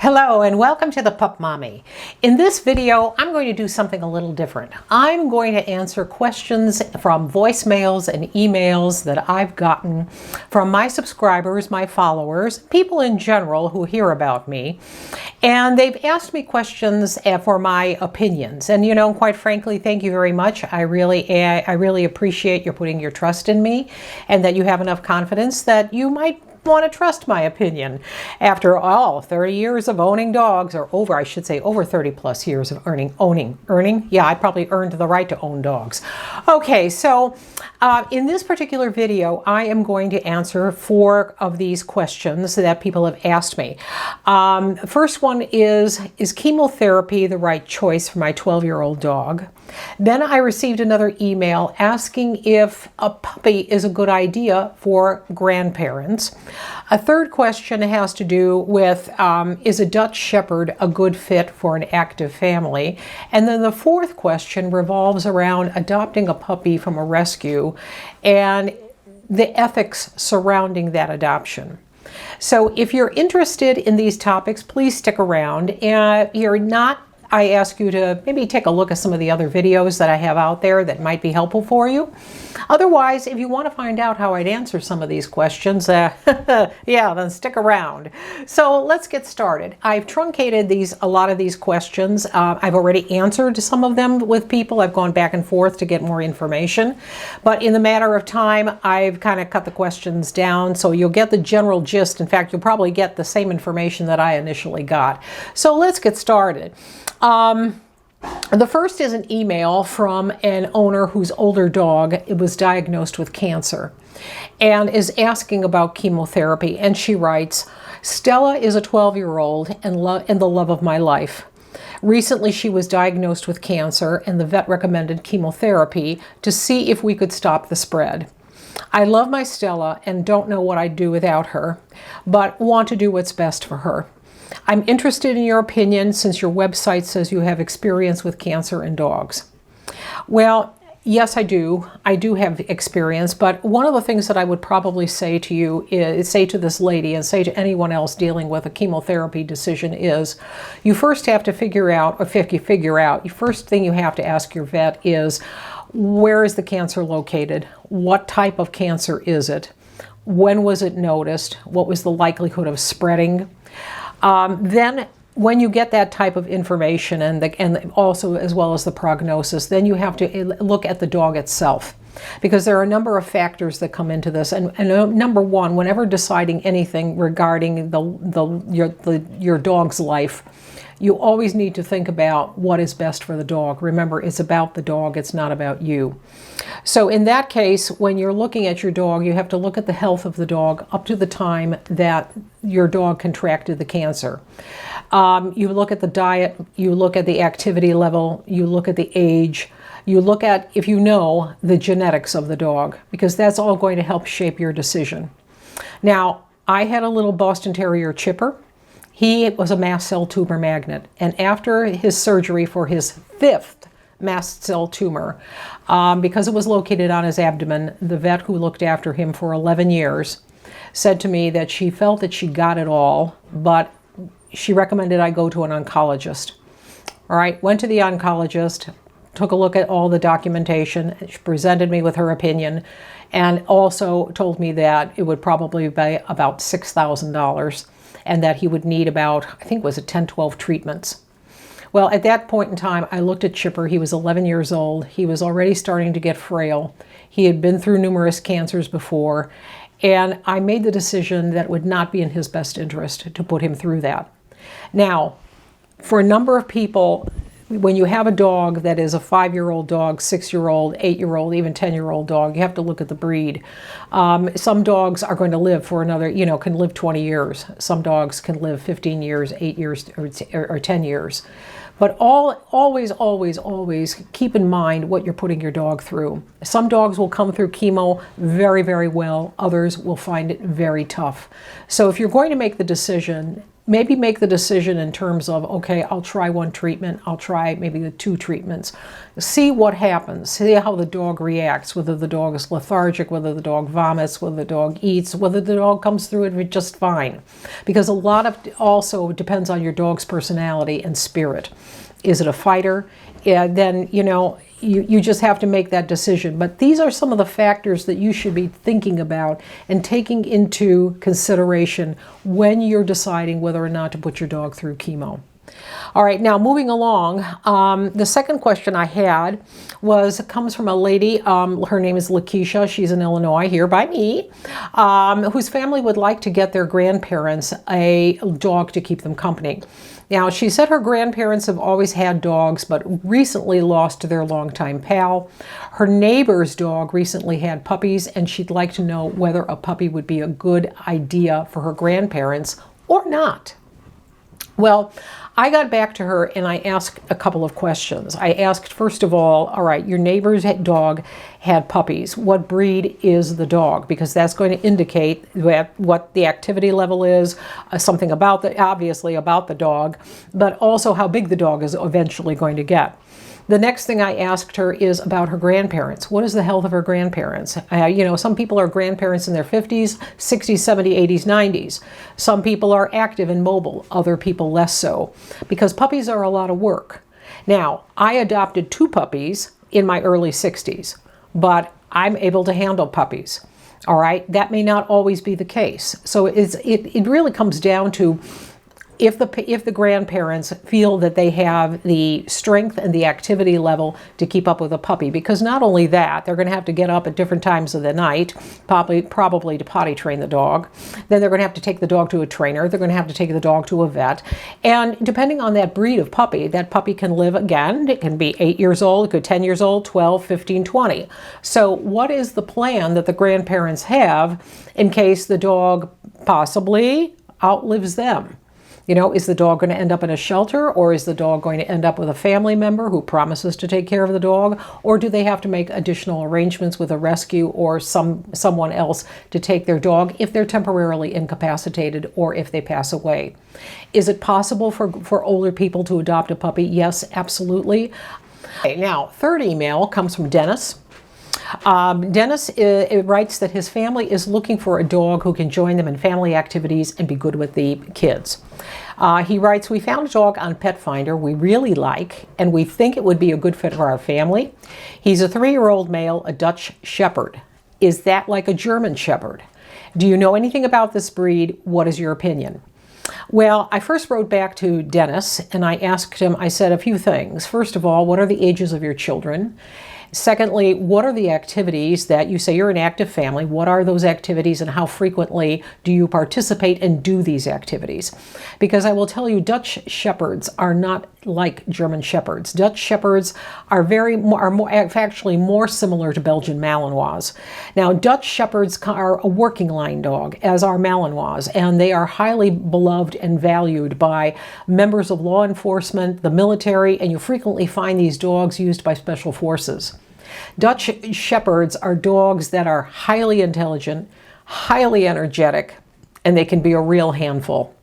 Hello and welcome to the Pup Mommy. In this video, I'm going to do something a little different. I'm going to answer questions from voicemails and emails that I've gotten from my subscribers, my followers, people in general who hear about me. And they've asked me questions for my opinions. And quite frankly, thank you very much. I really appreciate your putting your trust in me and that you have enough confidence that you might want to trust my opinion. After all, 30 years of owning dogs, or over 30 plus years of owning. Yeah, I probably earned the right to own dogs. Okay, so in this particular video, I am going to answer 4 of these questions that people have asked me. First one is chemotherapy the right choice for my 12-year-old dog? Then I received another email asking if a puppy is a good idea for grandparents. A third question has to do with, is a Dutch Shepherd a good fit for an active family? And then the fourth question revolves around adopting a puppy from a rescue and the ethics surrounding that adoption. So if you're interested in these topics, please stick around. I ask you to maybe take a look at some of the other videos that I have out there that might be helpful for you. Otherwise, if you want to find out how I'd answer some of these questions, then stick around. So let's get started. I've truncated a lot of these questions. I've already answered some of them with people. I've gone back and forth to get more information. But in the matter of time, I've kind of cut the questions down so you'll get the general gist. In fact, you'll probably get the same information that I initially got. So let's get started. The first is an email from an owner whose older dog was diagnosed with cancer and is asking about chemotherapy. And she writes, Stella is a 12-year-old and the love of my life. Recently, she was diagnosed with cancer and the vet recommended chemotherapy to see if we could stop the spread. I love my Stella and don't know what I'd do without her, but want to do what's best for her. I'm interested in your opinion since your website says you have experience with cancer in dogs. Well, yes, I do. I do have experience, but one of the things that I would probably say to you is, say to this lady and say to anyone else dealing with a chemotherapy decision is, you first have to first thing you have to ask your vet is, where is the cancer located? What type of cancer is it? When was it noticed? What was the likelihood of spreading? Then when you get that type of information and also as well as the prognosis, then you have to look at the dog itself, because there are a number of factors that come into this. And number one, whenever deciding anything regarding your dog's life, you always need to think about what is best for the dog. Remember, it's about the dog, it's not about you. So in that case, when you're looking at your dog, you have to look at the health of the dog up to the time that your dog contracted the cancer. You look at the diet, you look at the activity level, you look at the age, you look at, if you know, the genetics of the dog, because that's all going to help shape your decision. Now, I had a little Boston Terrier Chipper. He was a mast cell tumor magnet, and after his surgery for his 5th mast cell tumor, because it was located on his abdomen, the vet who looked after him for 11 years said to me that she felt that she got it all, but she recommended I go to an oncologist. All right, went to the oncologist, took a look at all the documentation, she presented me with her opinion, and also told me that it would probably be about $6,000. And that he would need about, I think it was 10, 12 treatments. Well, at that point in time, I looked at Chipper. He was 11 years old. He was already starting to get frail. He had been through numerous cancers before. And I made the decision that it would not be in his best interest to put him through that. Now, for a number of people, when you have a dog that is a 5-year-old dog, 6-year-old, 8-year-old, even 10-year-old dog, you have to look at the breed. Some dogs are going to live for can live 20 years. Some dogs can live 15 years, 8 years, or 10 years. But always keep in mind what you're putting your dog through. Some dogs will come through chemo very, very well. Others will find it very tough. So if you're going to make the decision, maybe make the decision in terms of, okay, I'll try one treatment, I'll try maybe the 2 treatments. See what happens, see how the dog reacts, whether the dog is lethargic, whether the dog vomits, whether the dog eats, whether the dog comes through it just fine. Because a lot of also depends on your dog's personality and spirit. Is it a fighter? Yeah, then, you know, you just have to make that decision. But these are some of the factors that you should be thinking about and taking into consideration when you're deciding whether or not to put your dog through chemo. All right, now moving along, the second question I had comes from a lady, her name is Lakeisha, she's in Illinois, here by me, whose family would like to get their grandparents a dog to keep them company. Now, she said her grandparents have always had dogs, but recently lost their longtime pal. Her neighbor's dog recently had puppies, and she'd like to know whether a puppy would be a good idea for her grandparents or not. Well, I got back to her and I asked a couple of questions. I asked, first of all right, your neighbor's dog had puppies. What breed is the dog? Because that's going to indicate what the activity level is, something about obviously about the dog, but also how big the dog is eventually going to get. The next thing I asked her is about her grandparents. What is the health of her grandparents? You know, some people are grandparents in their 50s, 60s, 70s, 80s, 90s. Some people are active and mobile, other people less so, because puppies are a lot of work. Now, I adopted 2 puppies in my early 60s, but I'm able to handle puppies. All right, that may not always be the case. So it really comes down to if the grandparents feel that they have the strength and the activity level to keep up with a puppy, because not only that, they're going to have to get up at different times of the night, probably to potty train the dog. Then they're going to have to take the dog to a trainer. They're going to have to take the dog to a vet. And depending on that breed of puppy, that puppy can live again. It can be 8 years old, it could 10 years old, 12, 15, 20. So what is the plan that the grandparents have in case the dog possibly outlives them? You know, is the dog going to end up in a shelter, or is the dog going to end up with a family member who promises to take care of the dog, or do they have to make additional arrangements with a rescue or someone else to take their dog if they're temporarily incapacitated or if they pass away? Is it possible for older people to adopt a puppy? Yes, absolutely. Okay, now, third email comes from Dennis. Dennis writes that his family is looking for a dog who can join them in family activities and be good with the kids. He writes, we found a dog on Pet Finder we really like, and we think it would be a good fit for our family. He's a 3-year-old male, a Dutch Shepherd. Is that like a German Shepherd? Do you know anything about this breed? What is your opinion? Well, I first wrote back to Dennis and I asked him, I said a few things. First of all, what are the ages of your children? Secondly, what are the activities that you say you're an active family? What are those activities and how frequently do you participate and do these activities? Because I will tell you, Dutch Shepherds are not like German Shepherds. Dutch Shepherds are actually more similar to Belgian Malinois. Now, Dutch Shepherds are a working line dog, as are Malinois, and they are highly beloved and valued by members of law enforcement, the military, and you frequently find these dogs used by special forces. Dutch Shepherds are dogs that are highly intelligent, highly energetic, and they can be a real handful.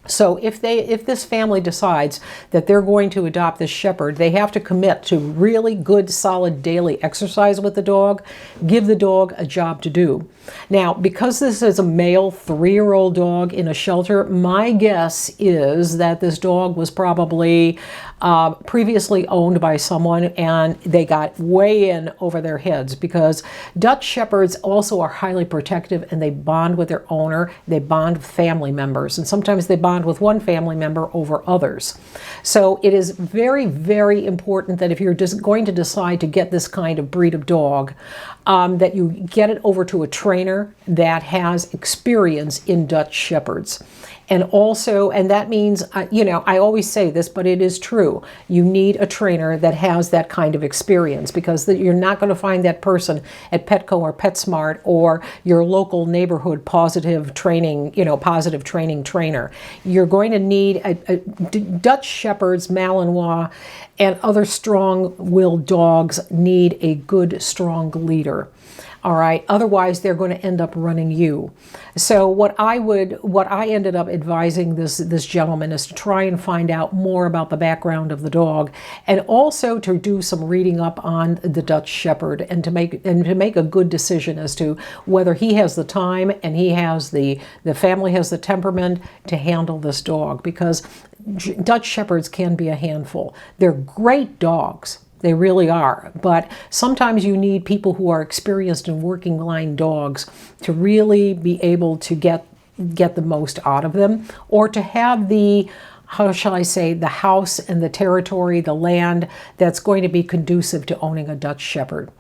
So if this family decides that they're going to adopt this shepherd, they have to commit to really good, solid daily exercise with the dog, give the dog a job to do. Now, because this is a male 3-year-old dog in a shelter, my guess is that this dog was probably previously owned by someone and they got way in over their heads, because Dutch Shepherds also are highly protective and they bond with their owner, they bond with family members, and sometimes they bond with one family member over others. So it is very, very important that if you're just going to decide to get this kind of breed of dog, that you get it over to a trainer that has experience in Dutch Shepherds. And also, and that means, you know, I always say this, but it is true. You need a trainer that has that kind of experience, because you're not going to find that person at Petco or PetSmart or your local neighborhood positive training trainer. You're going to need a Dutch Shepherds, Malinois, and other strong-willed dogs need a good, strong leader. All right. Otherwise, they're going to end up running you. So what I ended up advising this gentleman is to try and find out more about the background of the dog, and also to do some reading up on the Dutch Shepherd, and to make a good decision as to whether he has the time and he has the family has the temperament to handle this dog, because Dutch Shepherds can be a handful. They're great dogs. They really are. But sometimes you need people who are experienced in working line dogs to really be able to get the most out of them, or to have the, how shall I say, the house and the territory, the land that's going to be conducive to owning a Dutch Shepherd.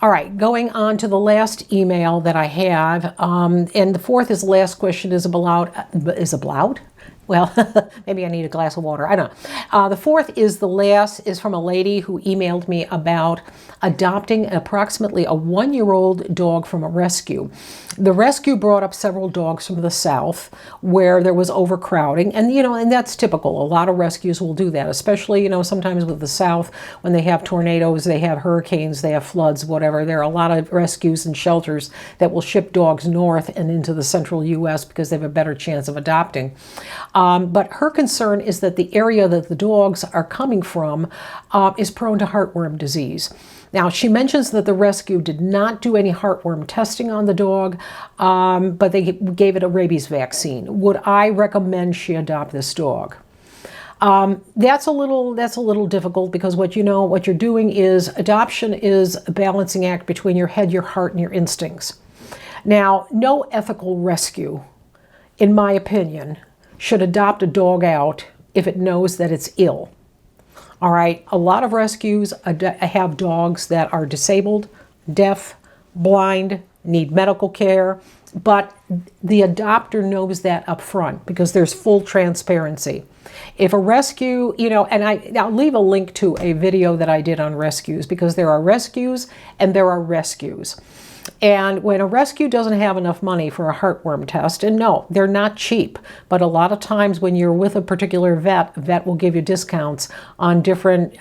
All right, going on to the last email that I have, and the fourth is the last question is about, well, maybe I need a glass of water. I don't know. The fourth is from a lady who emailed me about adopting approximately a 1-year-old dog from a rescue. The rescue brought up several dogs from the South where there was overcrowding, and and that's typical. A lot of rescues will do that, especially sometimes with the South when they have tornadoes, they have hurricanes, they have floods, whatever. There are a lot of rescues and shelters that will ship dogs north and into the central U.S. because they have a better chance of adopting. But her concern is that the area that the dogs are coming from is prone to heartworm disease. Now, she mentions that the rescue did not do any heartworm testing on the dog, but they gave it a rabies vaccine. Would I recommend she adopt this dog? That's a little difficult, because what you're doing is, adoption is a balancing act between your head, your heart, and your instincts. Now, no ethical rescue, in my opinion, should adopt a dog out if it knows that it's ill. All right, a lot of rescues have dogs that are disabled, deaf, blind, need medical care, but the adopter knows that up front because there's full transparency. If a rescue, and I'll leave a link to a video that I did on rescues, because there are rescues and there are rescues. And when a rescue doesn't have enough money for a heartworm test, and no, they're not cheap, but a lot of times when you're with a particular vet will give you discounts on different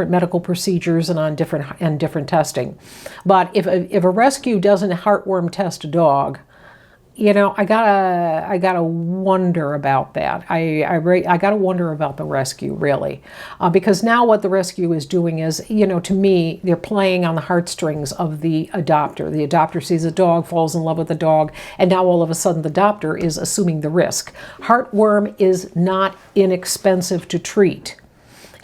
medical procedures and on different testing. But if a rescue doesn't heartworm test a dog, I gotta wonder about that. I gotta wonder about the rescue, really, because now what the rescue is doing is, to me, they're playing on the heartstrings of the adopter. The adopter sees a dog, falls in love with the dog, and now all of a sudden the adopter is assuming the risk. Heartworm is not inexpensive to treat.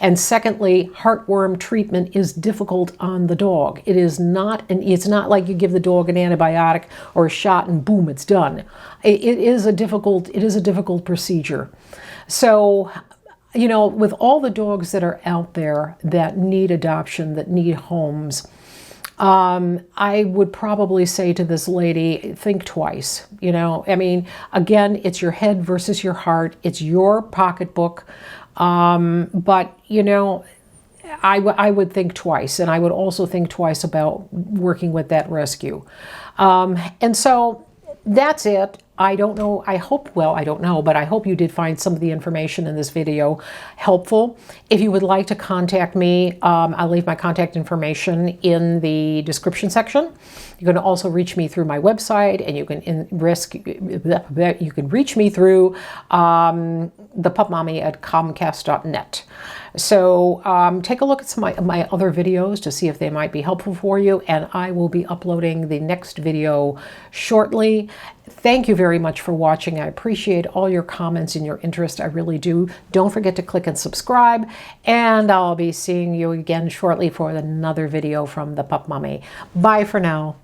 And secondly, heartworm treatment is difficult on the dog. It's not like you give the dog an antibiotic or a shot and boom, it's done. It is a difficult procedure. So, with all the dogs that are out there that need adoption, that need homes, I would probably say to this lady, think twice. Again, it's your head versus your heart. It's your pocketbook. But I would think twice, and I would also think twice about working with that rescue. And so that's it. I don't know. I don't know, but I hope you did find some of the information in this video helpful. If you would like to contact me, I'll leave my contact information in the description section. You can also reach me through my website, and you can reach me through thepupmommy@comcast.net. So take a look at some of my other videos to see if they might be helpful for you, and I will be uploading the next video shortly. Thank you very much for watching. I appreciate all your comments and your interest. I really do. Don't forget to click and subscribe, and I'll be seeing you again shortly for another video from the Pup Mommy. Bye for now.